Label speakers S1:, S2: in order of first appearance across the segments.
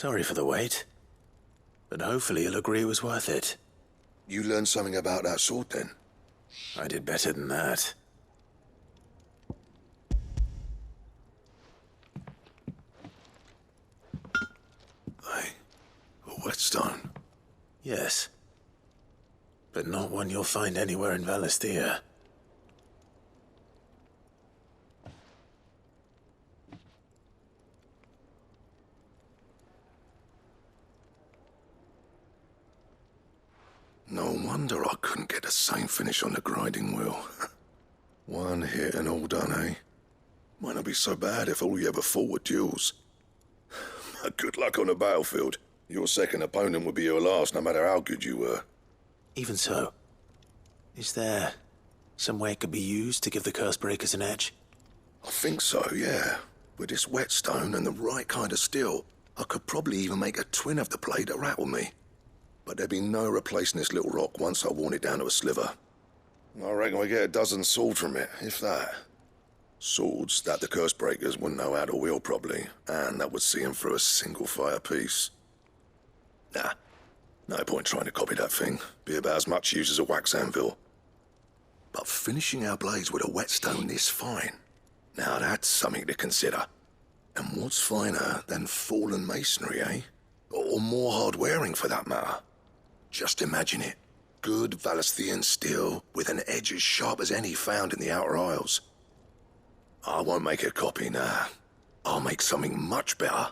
S1: Sorry for the wait. But hopefully you'll agree it was worth it.
S2: You learned something about that sword, then?
S1: I did better than that.
S2: Hey, a whetstone?
S1: Yes. But not one you'll find anywhere in Valisthea.
S2: No wonder I couldn't get the same finish on the grinding wheel. One hit and all done, eh? Might not be so bad if all you ever fought were duels. But good luck on the battlefield. Your second opponent would be your last, no matter how good you were.
S1: Even so, is there some way it could be used to give the curse breakers an edge?
S2: I think so, yeah. With this whetstone and the right kind of steel, I could probably even make a twin of the blade that rattled me. But there'd be no replacing this little rock once I worn it down to a sliver. I reckon we get a dozen swords from it, if that. Swords that the curse breakers wouldn't know how to wield properly, and that would see them through a single fire piece. Nah, no point trying to copy that thing. Be about as much use as a wax anvil. But finishing our blades with a whetstone this fine, now that's something to consider. And what's finer than fallen masonry, eh? Or more hard-wearing, for that matter. Just imagine it. Good Valisthean steel with an edge as sharp as any found in the Outer Isles. I won't make a copy, nah. I'll make something much better.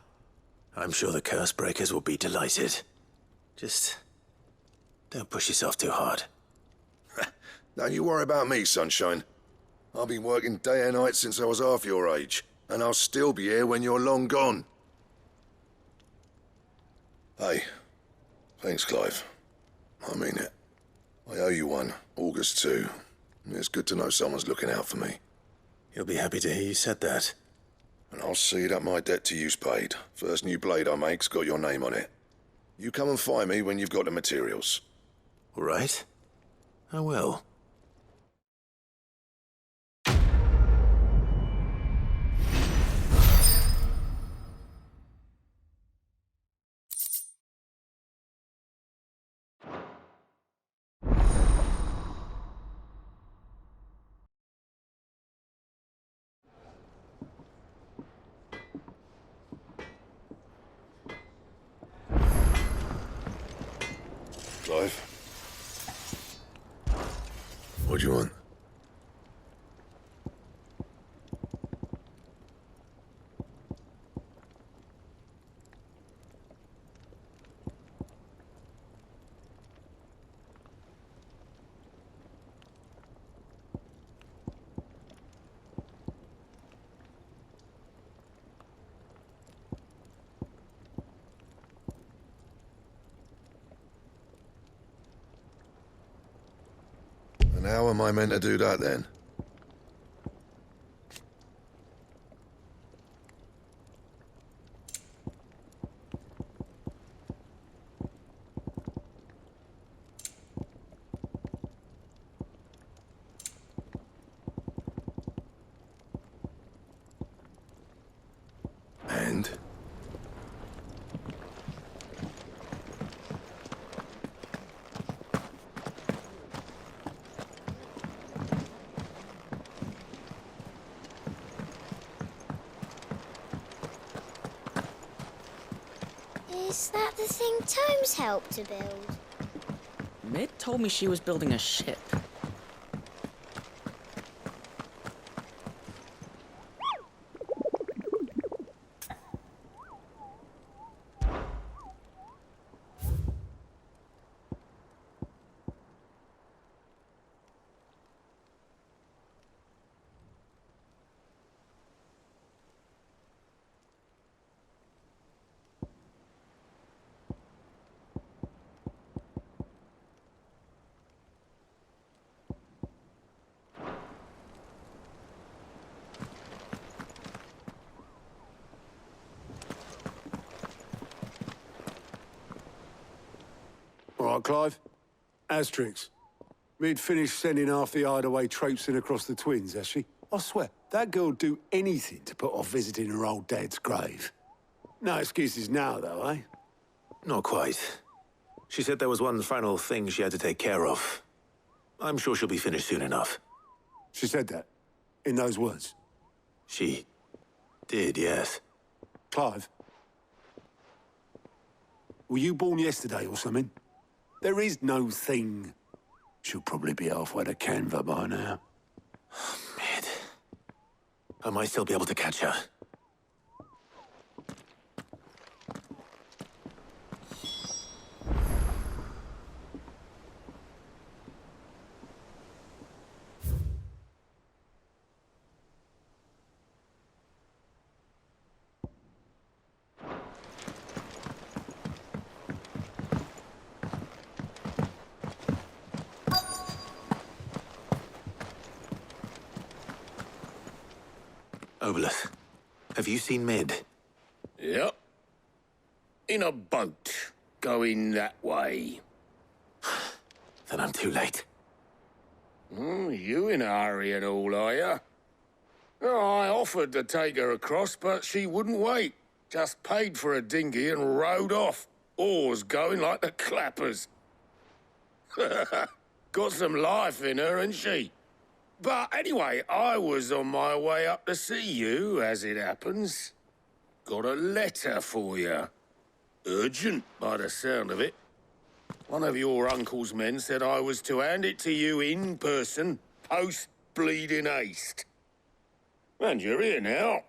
S1: I'm sure the curse breakers will be delighted. Just don't push yourself too hard.
S2: Don't you worry about me, sunshine. I've been working day and night since I was half your age, and I'll still be here when you're long gone. Hey, thanks, Clive. I mean it. I owe you one, August too. It's good to know someone's looking out for me.
S1: You'll be happy to hear you said that.
S2: And I'll see that my debt to you's paid. First new blade I make's got your name on it. You come and find me when you've got the materials.
S1: All right. I will.
S2: Clive? What do you want? And how am I meant to do that, then? And?
S3: Is that the thing Tomes helped to build?
S4: Mid told me she was building a ship.
S5: All right, Clive. Asterix. Mid finished sending half the hideaway traipsing across the twins, has she? I swear, that girl'd do anything to put off visiting her old dad's grave. No excuses now, though, eh?
S1: Not quite. She said there was one final thing she had to take care of. I'm sure she'll be finished soon enough.
S5: She said that, in those words.
S1: She did, yes.
S5: Clive, were you born yesterday or something? There is no thing. She'll probably be halfway to Canva by now.
S1: Mid. I might still be able to catch her. Obolus, have you seen Mid?
S6: Yep. In a boat, going that way.
S1: Then I'm too late.
S6: You in a hurry and all, are you? Oh, I offered to take her across, but she wouldn't wait. Just paid for a dinghy and rowed off. Oars going like the clappers. Got some life in her, ain't she? But anyway, I was on my way up to see you, as it happens. Got a letter for you. Urgent, by the sound of it. One of your uncle's men said I was to hand it to you in person, post-bleeding haste. And you're here now.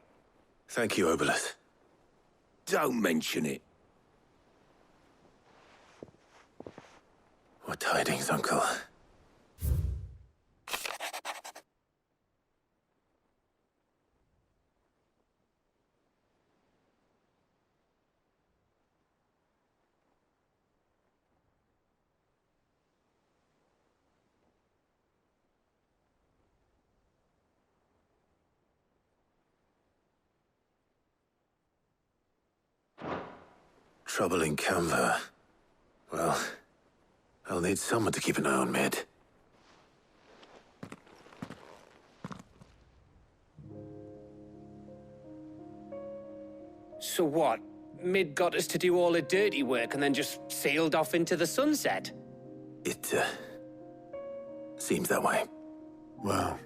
S1: Thank you, Obolus.
S6: Don't mention it.
S1: What tidings, Uncle? Trouble in Canva. Well, I'll need someone to keep an eye on Mid.
S7: So what? Mid got us to do all the dirty work and then just sailed off into the sunset?
S1: It, seems that way.
S5: Well,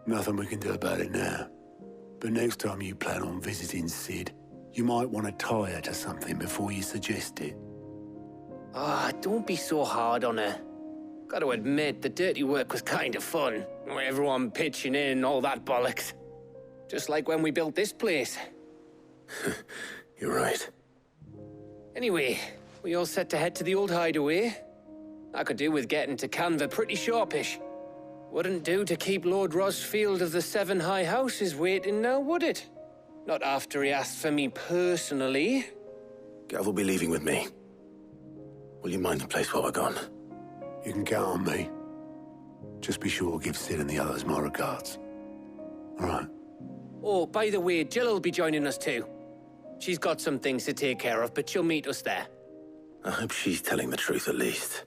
S5: nothing we can do about it now. But next time you plan on visiting Sid, you might want to tie her to something before you suggest it.
S7: Ah, don't be so hard on her. Gotta admit, the dirty work was kind of fun. Everyone pitching in and all that bollocks. Just like when we built this place.
S1: You're right.
S7: Anyway, we all set to head to the old hideaway. I could do with getting to Canva pretty sharpish. Wouldn't do to keep Lord Rosfield of the Seven High Houses waiting now, would it? Not after he asked for me personally.
S1: Gav will be leaving with me. Will you mind the place while we're gone?
S5: You can count on me. Just be sure to give Sid and the others my regards. All right.
S7: Oh, by the way, Jill will be joining us too. She's got some things to take care of, but she'll meet us there.
S1: I hope she's telling the truth at least.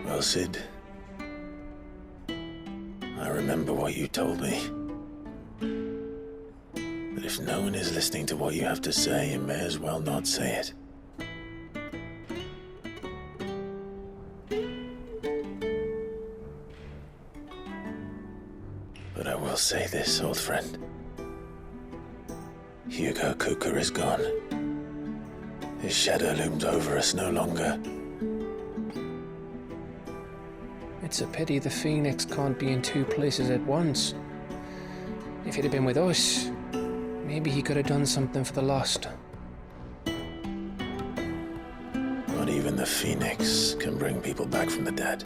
S1: Well, Sid, I remember what you told me. That if no one is listening to what you have to say, you may as well not say it. But I will say this, old friend. Hugo Kuka is gone. His shadow looms over us no longer.
S7: It's a pity the Phoenix can't be in two places at once. If he'd have been with us, maybe he could have done something for the lost.
S1: Not even the Phoenix can bring people back from the dead.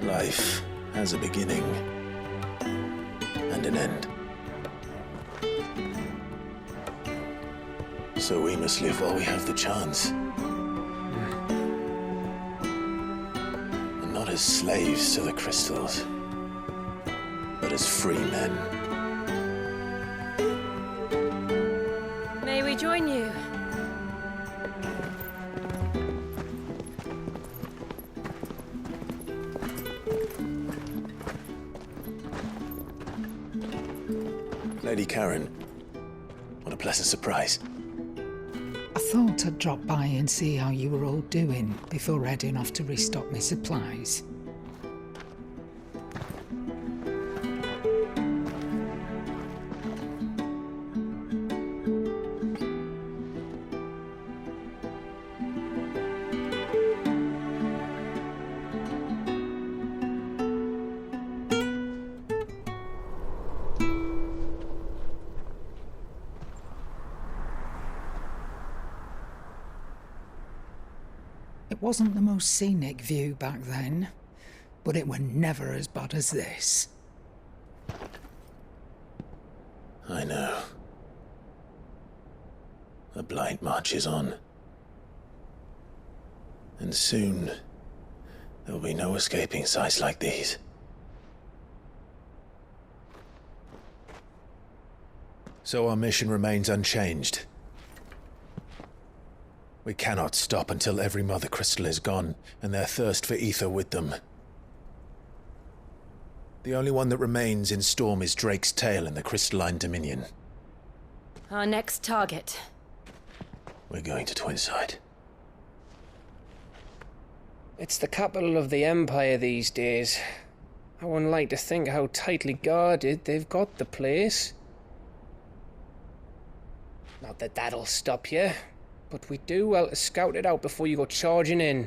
S1: Life has a beginning and an end. So we must live while we have the chance. And not as slaves to the crystals, but as free men.
S8: May we join you?
S1: Lady Karen, what a pleasant surprise.
S9: I thought I'd drop by and see how you were all doing before heading off to restock my supplies. It wasn't the most scenic view back then, but it were never as bad as this.
S1: I know. The blight marches on. And soon, there'll be no escaping sights like these. So our mission remains unchanged. We cannot stop until every Mother Crystal is gone, and their thirst for ether with them. The only one that remains in Storm is Drake's Tail in the Crystalline Dominion.
S8: Our next target.
S1: We're going to Twinside.
S7: It's the capital of the Empire these days. I wouldn't like to think how tightly guarded they've got the place. Not that that'll stop you, but we'd do well to scout it out before you go charging in.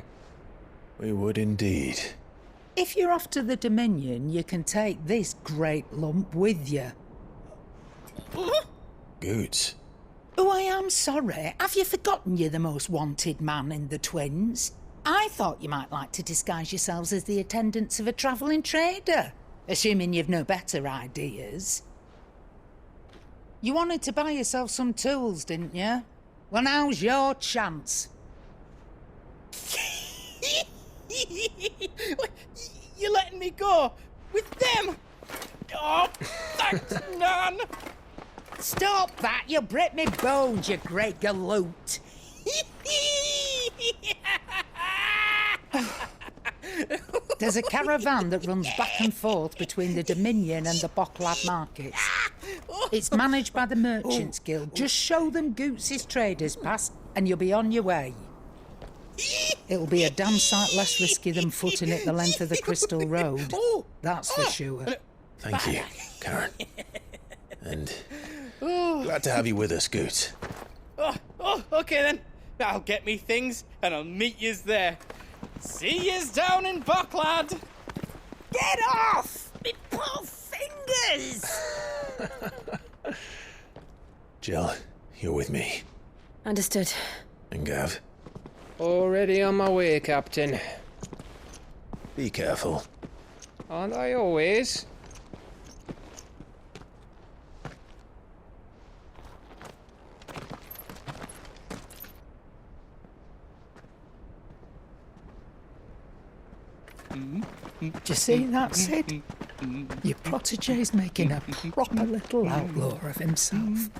S1: We would indeed.
S9: If you're off to the Dominion, you can take this great lump with you.
S1: Goods.
S9: Oh, I am sorry. Have you forgotten you're the most wanted man in the Twins? I thought you might like to disguise yourselves as the attendants of a travelling trader, assuming you've no better ideas. You wanted to buy yourself some tools, didn't you? Well, now's your chance.
S10: You're letting me go with them? Oh, thanks, Nan.
S9: Stop that! You'll break me bones, you great galoot. There's a caravan that runs back and forth between the Dominion and the Bocklad markets. It's managed by the Merchants Guild. Just show them Goots' traders pass and you'll be on your way. It'll be a damn sight less risky than footing it the length of the Crystal Road. That's for sure.
S1: Thank you, Karen. And glad to have you with us, Goot.
S10: Okay then. I'll get me things and I'll meet yous there. See yous down in Bocklad.
S9: Get off! Me poor fingers!
S1: Jill, you're with me.
S8: Understood.
S1: And Gav,
S7: Already on my way, Captain.
S1: be careful.
S7: Aren't I always?
S9: Do you see that, Sid? Your protege's making a proper little outlaw of himself.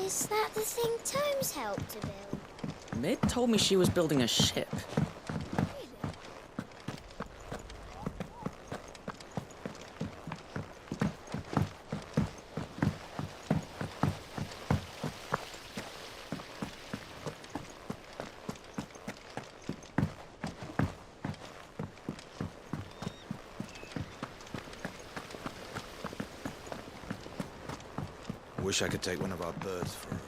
S3: Is that the thing Tomes helped to build?
S4: Mid told me she was building a ship.
S11: Wish I could take one of our birds for a run.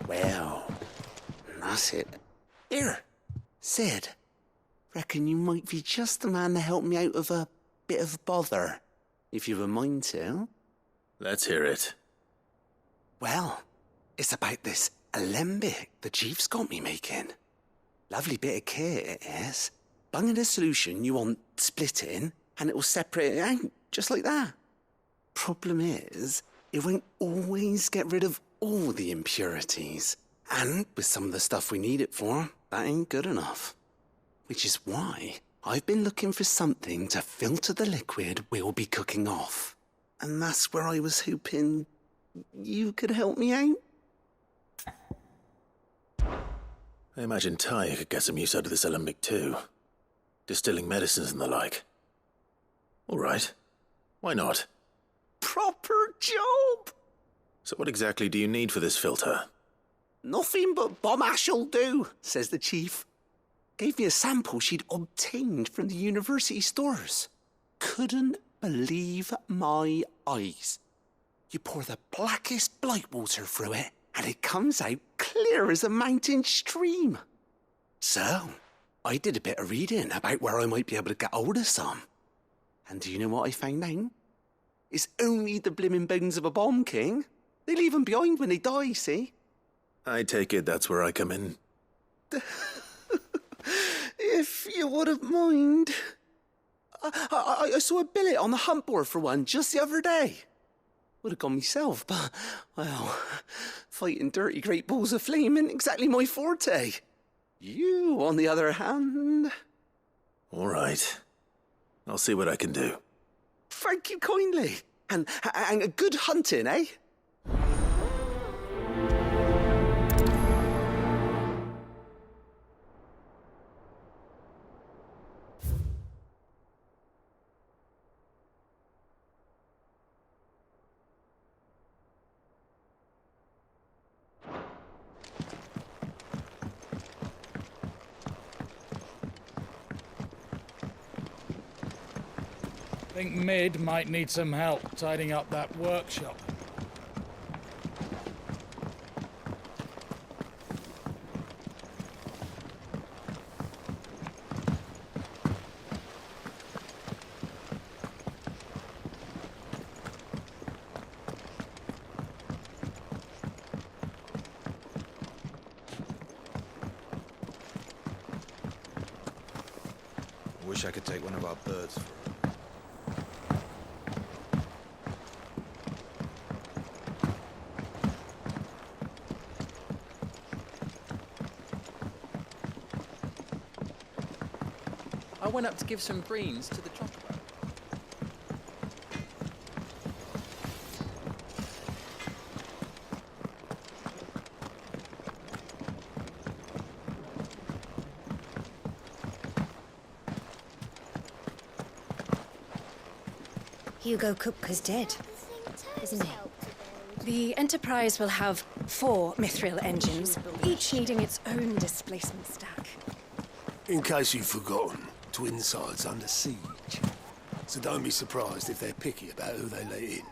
S12: Well, that's it. Here, Sid. Reckon you might be just the man to help me out of a bit of bother, if you've a mind to.
S1: Let's hear it.
S12: Well, it's about this alembic the chief's got me making. Lovely bit of kit it is. Bunging a solution you want splitting, and it'll separate it out, just like that. Problem is, it won't always get rid of all the impurities. And with some of the stuff we need it for, that ain't good enough. Which is why I've been looking for something to filter the liquid we'll be cooking off. And that's where I was hoping you could help me out.
S1: I imagine Ty could get some use out of this alembic too. Distilling medicines and the like. All right. Why not?
S12: Proper job!
S1: So what exactly do you need for this filter?
S12: Nothing but bomb ash'll do, says the chief. Gave me a sample she'd obtained from the university stores. Couldn't believe my eyes. You pour the blackest blight water through it, and it comes out clear as a mountain stream. So, I did a bit of reading about where I might be able to get hold of some. And do you know what I found out? It's only the blimmin' bones of a bomb king. They leave them behind when they die, see?
S1: I take it that's where I come in.
S12: If you wouldn't mind. I saw a billet on the hunt board for one just the other day. Would have gone myself, but, well, fighting dirty great balls of flame ain't exactly my forte. You, on the other hand...
S1: All right. I'll see what I can do.
S12: Thank you kindly. And good hunting, eh?
S13: I think Mid might need some help tidying up that workshop.
S11: Wish I could take one of our birds for a run.
S14: I went up to give some greens to the chocobo.
S8: Hugo Kupka's dead, isn't he? The Enterprise will have 4 mithril engines, each needing its own displacement stack.
S5: In case you've forgotten, Twinside's under siege. So don't be surprised if they're picky about who they let in.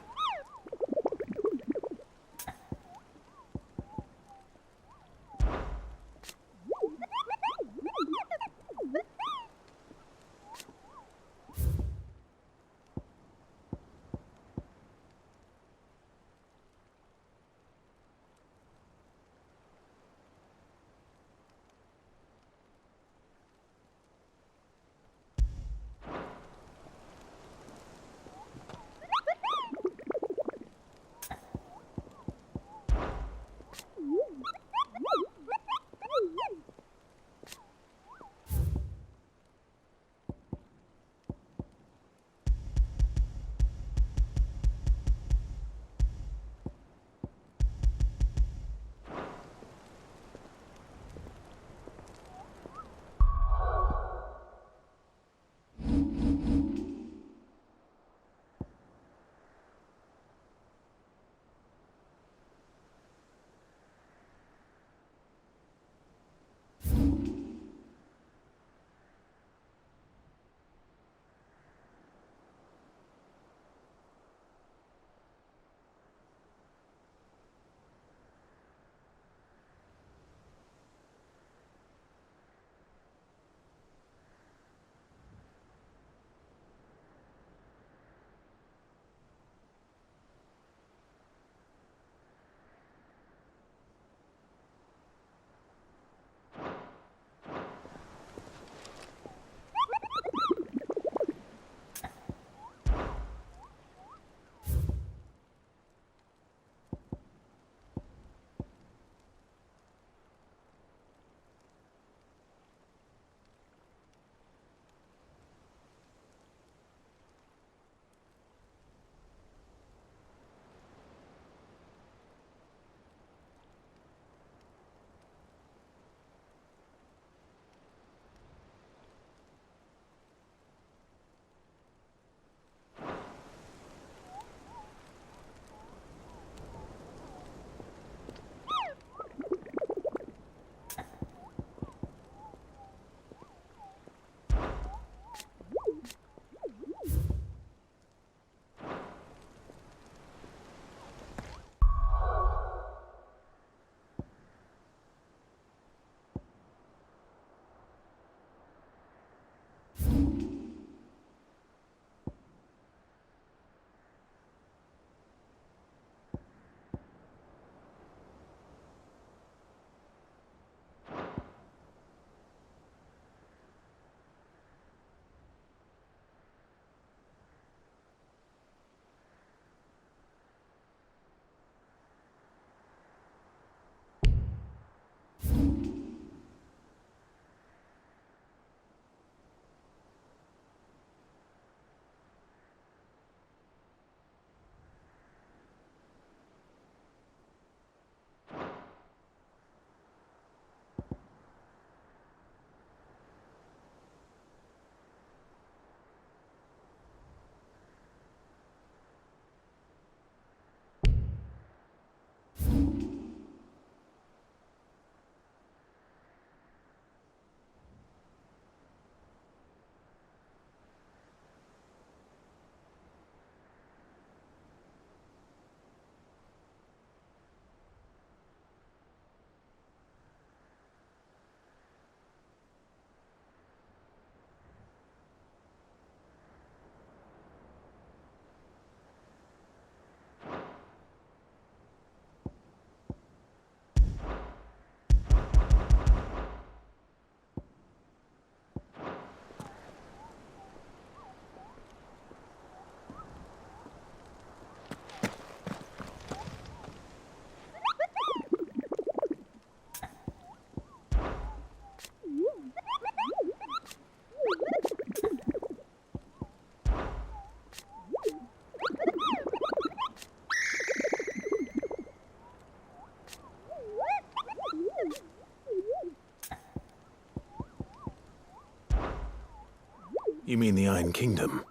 S1: You mean the Iron Kingdom?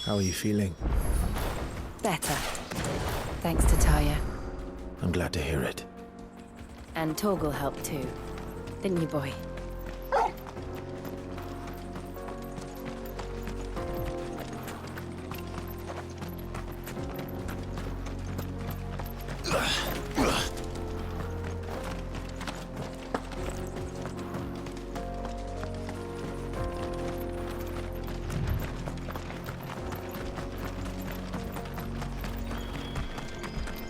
S1: How are you feeling?
S8: Better. Thanks to Taya.
S1: I'm glad to hear it.
S8: And Torgal helped too. Didn't you, boy?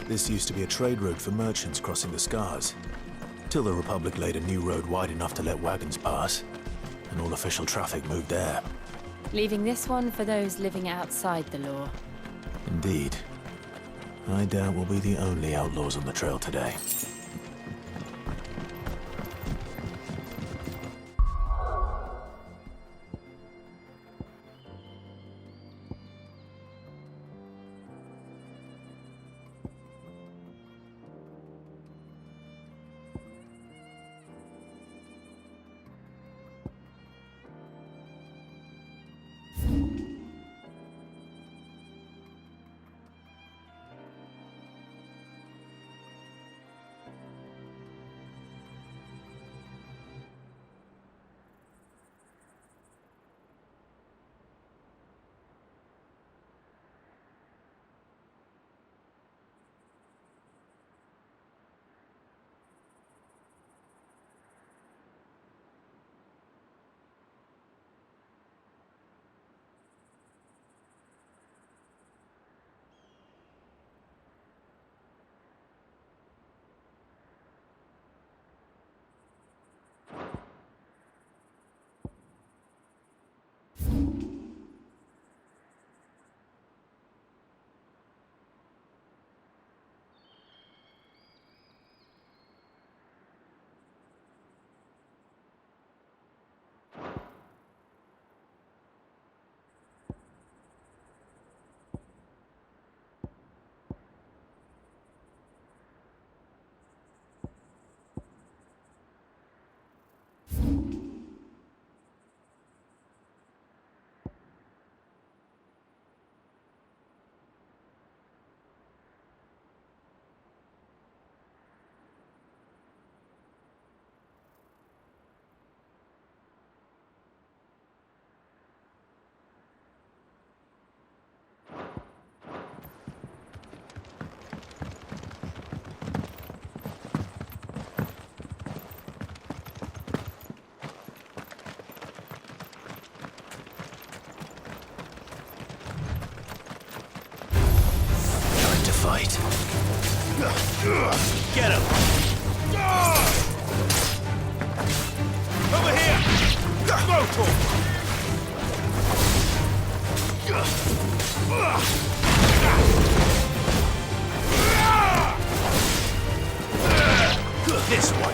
S1: This used to be a trade route for merchants crossing the Scars, till the Republic laid a new road wide enough to let wagons pass, and all official traffic moved there.
S8: Leaving this one for those living outside the law.
S1: Indeed. I doubt we'll be the only outlaws on the trail today. Fight. Get him!
S6: Over here! Go,
S1: This one.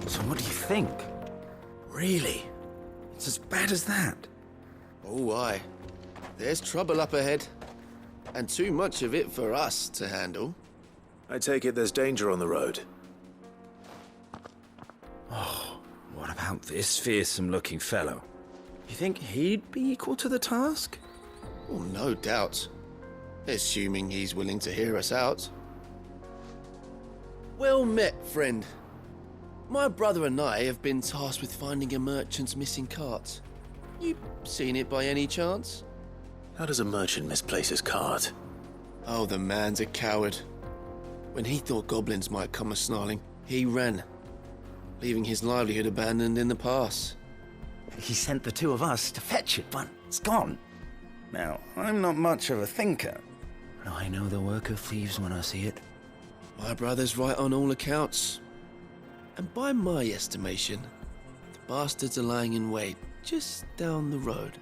S11: So what do you think? Really? It's as bad as that?
S15: Oh, aye. There's trouble up ahead. And too much of it for us to handle.
S1: I take it there's danger on the road.
S11: Oh, what about this fearsome-looking fellow? You think he'd be equal to the task?
S15: Oh, no doubt. Assuming he's willing to hear us out. Well met, friend. My brother and I have been tasked with finding a merchant's missing cart. You seen it by any chance?
S1: How does a merchant misplace his cart?
S15: Oh, the man's a coward. When he thought goblins might come a-snarling, he ran, leaving his livelihood abandoned in the pass.
S11: He sent the two of us to fetch it, but it's gone. Now, I'm not much of a thinker, but I know the work of thieves when I see it.
S15: My brother's right on all accounts. And by my estimation, the bastards are lying in wait just down the road.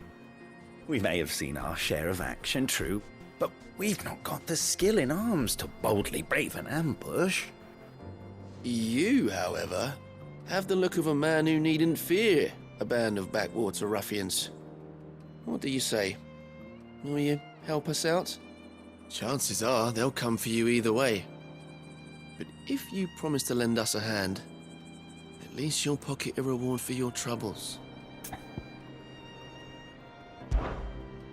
S11: We may have seen our share of action, true, but we've not got the skill in arms to boldly brave an ambush.
S15: You, however, have the look of a man who needn't fear a band of backwater ruffians. What do you say? Will you help us out? Chances are they'll come for you either way. But if you promise to lend us a hand, at least you'll pocket a reward for your troubles.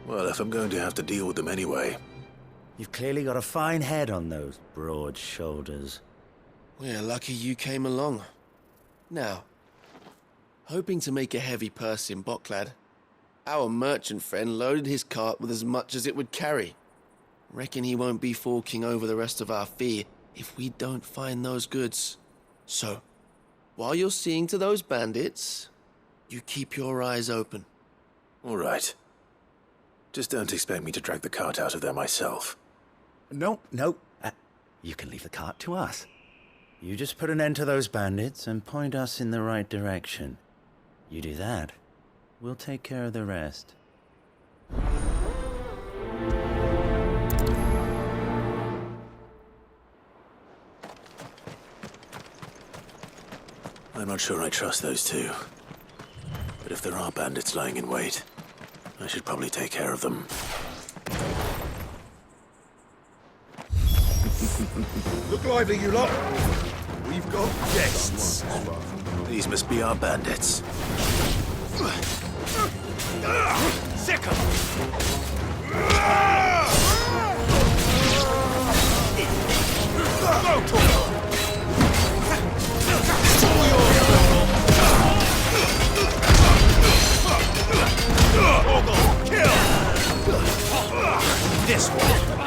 S1: Well, if I'm going to have to deal with them anyway.
S11: You've clearly got a fine head on those broad shoulders.
S15: We're lucky you came along. Now, hoping to make a heavy purse in Boklad, our merchant friend loaded his cart with as much as it would carry. Reckon he won't be forking over the rest of our fee if we don't find those goods. So, while you're seeing to those bandits, you keep your eyes open.
S1: All right. Just don't expect me to drag the cart out of there myself.
S11: No. You can leave the cart to us. You just put an end to those bandits and point us in the right direction. You do that, we'll take care of the rest.
S1: I'm not sure I trust those two. But if there are bandits lying in wait, I should probably take care of them.
S2: Look lively, you lot. We've got guests.
S1: These must be our bandits.
S2: Sick 'em!
S1: This one.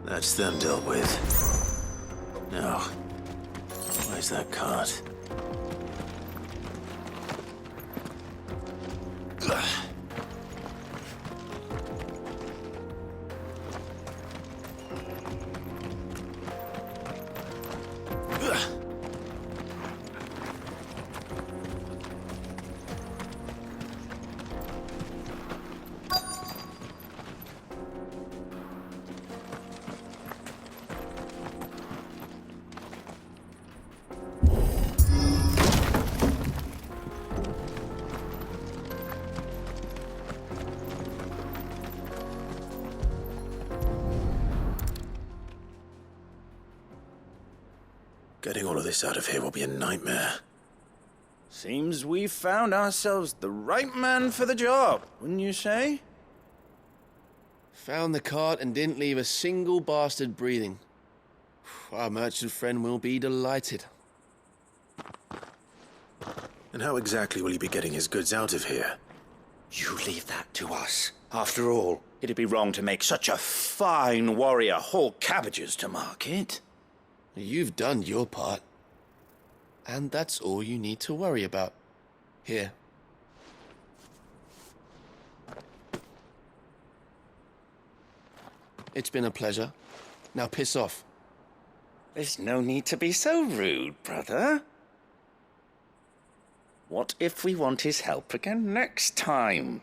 S1: That's them dealt with. Now, where's that cart? Getting all of this out of here will be a nightmare.
S11: Seems we've found ourselves the right man for the job, wouldn't you say?
S15: Found the cart and didn't leave a single bastard breathing. Our merchant friend will be delighted.
S1: And how exactly will he be getting his goods out of here?
S16: You leave that to us. After all, it'd be wrong to make such a fine warrior haul cabbages to market.
S15: You've done your part. And that's all you need to worry about. Here. It's been a pleasure. Now piss off.
S16: There's no need to be so rude, brother. What if we want his help again next time?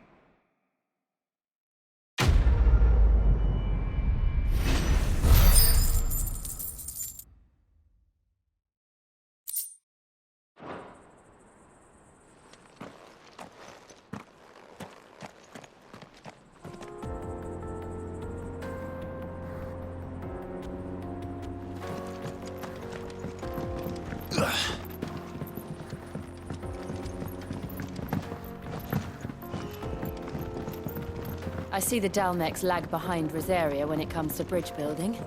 S17: I see the Dalmex lag behind Rosaria when it comes to bridge building.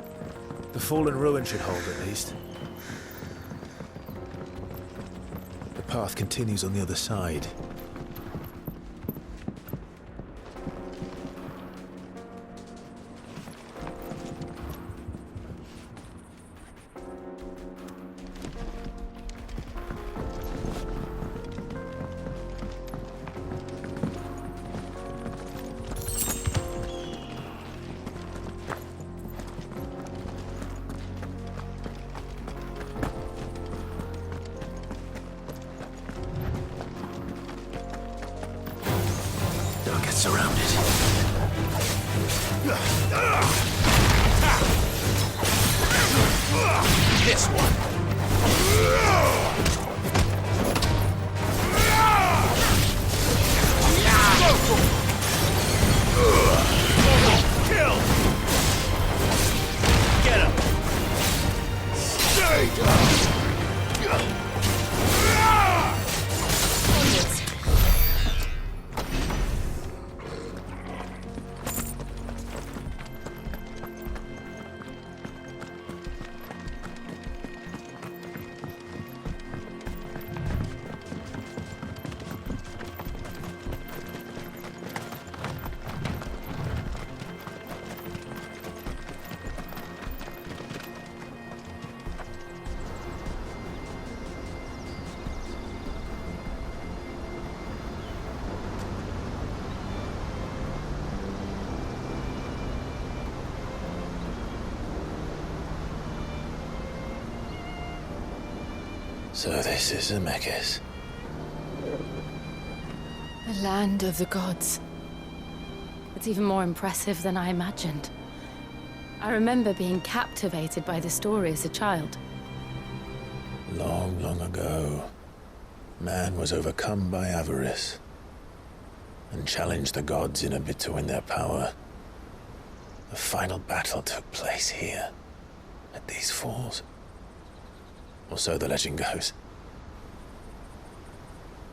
S1: The fallen ruin should hold, at least. The path continues on the other side.
S2: Surrounded. This one. Kill. Get him. Stay down.
S1: So this is Zemeckis.
S17: The land of the gods. It's even more impressive than I imagined. I remember being captivated by the story as a child.
S1: Long, long ago, man was overcome by avarice and challenged the gods in a bid to win their power. The final battle took place here, at these falls. Or so the legend goes.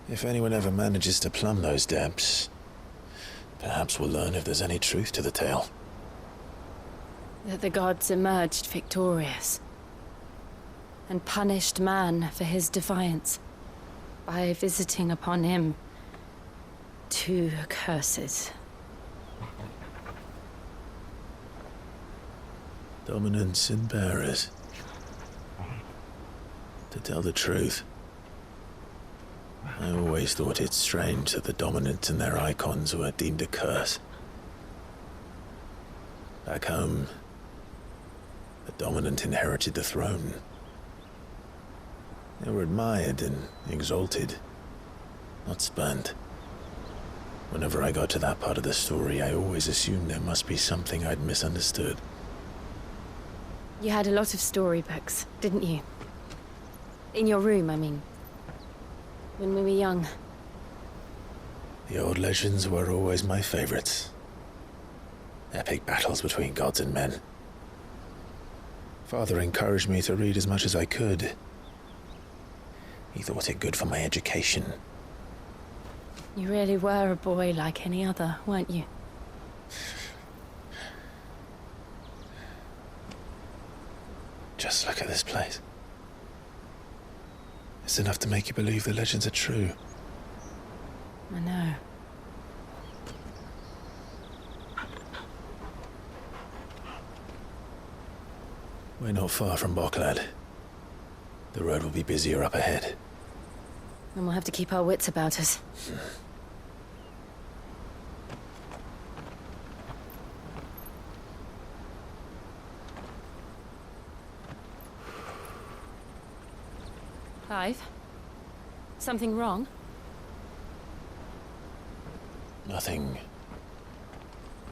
S1: If anyone ever manages to plumb those depths, perhaps we'll learn if there's any truth to the tale.
S17: That the gods emerged victorious and punished man for his defiance by visiting upon him 2 curses.
S1: Dominance and bearers. To tell the truth, I always thought it strange that the dominant and their icons were deemed a curse. Back home, the dominant inherited the throne. They were admired and exalted, not spurned. Whenever I got to that part of the story, I always assumed there must be something I'd misunderstood.
S17: You had a lot of storybooks, didn't you? In your room, I mean. When we were young.
S1: The old legends were always my favorites. Epic battles between gods and men. Father encouraged me to read as much as I could. He thought it good for my education.
S17: You really were a boy like any other, weren't you?
S1: Just look at this place. It's enough to make you believe the legends are true.
S17: I know.
S1: We're not far from Boklad. The road will be busier up ahead.
S17: And we'll have to keep our wits about us. Clive? Something wrong?
S1: Nothing.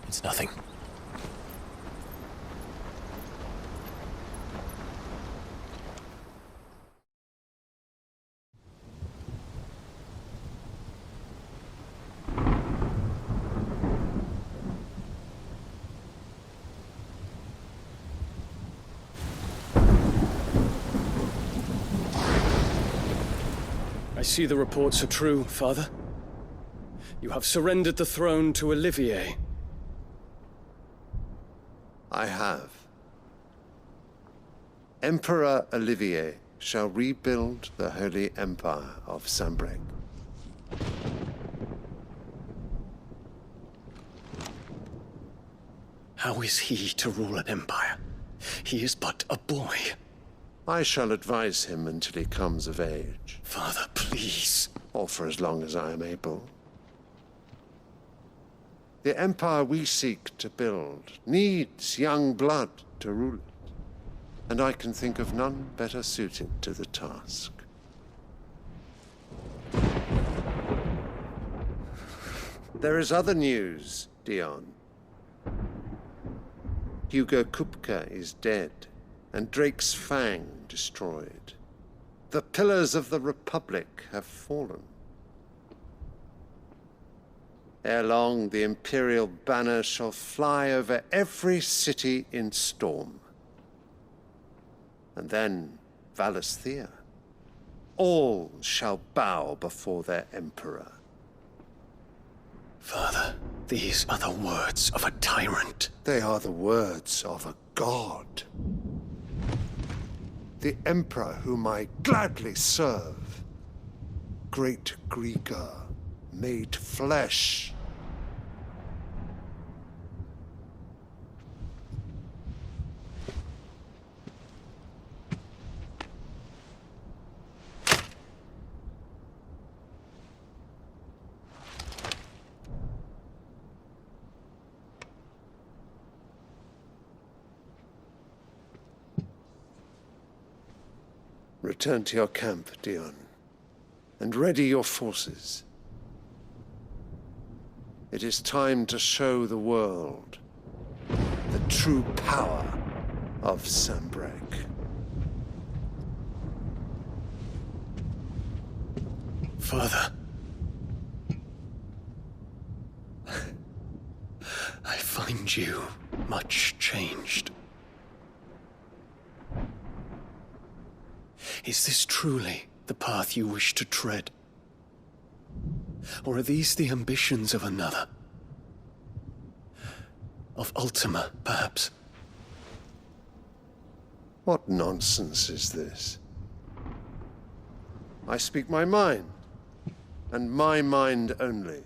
S1: It's nothing.
S18: I see the reports are true, Father. You have surrendered the throne to Olivier.
S19: I have. Emperor Olivier shall rebuild the Holy Empire of Sambrec.
S18: How is he to rule an empire? He is but a boy.
S19: I shall advise him until he comes of age.
S18: Father, please.
S19: Or for as long as I am able. The empire we seek to build needs young blood to rule it, and I can think of none better suited to the task. There is other news, Dion. Hugo Kupka is dead, and Drake's Fang destroyed. The pillars of the Republic have fallen. Ere long, the Imperial banner shall fly over every city in Storm. And then Valisthea. All shall bow before their Emperor.
S18: Father, these are the words of a tyrant.
S19: They are the words of a god. The Emperor whom I gladly serve. Great Greager, made flesh. Return to your camp, Dion, and ready your forces. It is time to show the world the true power of Sambrec.
S18: Father. I find you much changed. Is this truly the path you wish to tread? Or are these the ambitions of another? Of Ultima, perhaps?
S19: What nonsense is this? I speak my mind, and my mind only.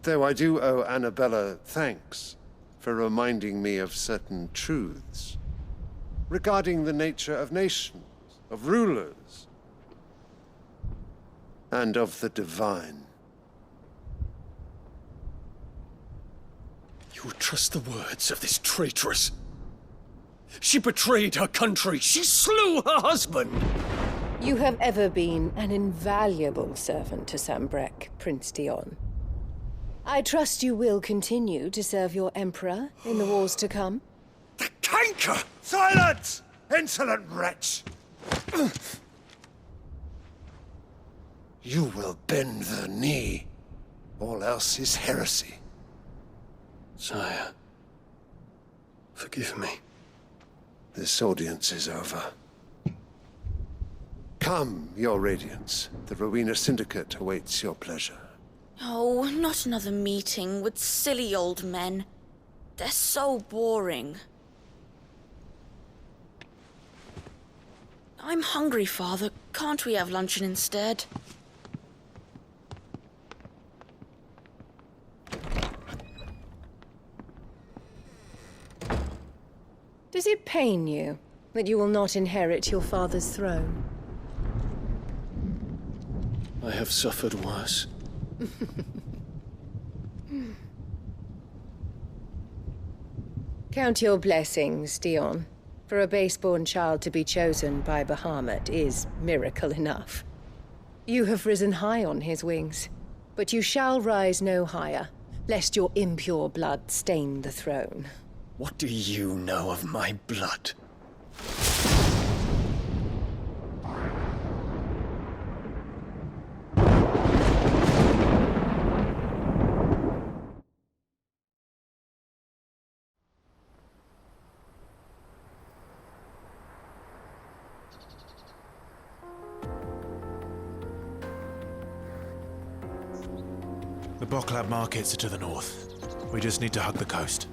S19: Though I do owe Annabella thanks for reminding me of certain truths regarding the nature of nations, of rulers, and of the divine.
S18: You would trust the words of this traitress? She betrayed her country. She slew her husband.
S20: You have ever been an invaluable servant to Sambrec, Prince Dion. I trust you will continue to serve your Emperor in the wars to come.
S19: The canker! Silence! Insolent wretch! You will bend the knee. All else is heresy.
S18: Sire, forgive me.
S19: This audience is over. Come, your Radiance. The Rowena Syndicate awaits your pleasure.
S4: Oh, not another meeting with silly old men. They're so boring. I'm hungry, Father. Can't we have luncheon instead?
S20: Does it pain you that you will not inherit your father's throne?
S18: have suffered worse.
S20: Count your blessings, Dion. For a base-born child to be chosen by Bahamut is miracle enough. You have risen high on his wings, but you shall rise no higher, lest your impure blood stain the throne.
S21: What do you know of my blood?
S1: The Boklab markets are to the north. We just need to hug the coast.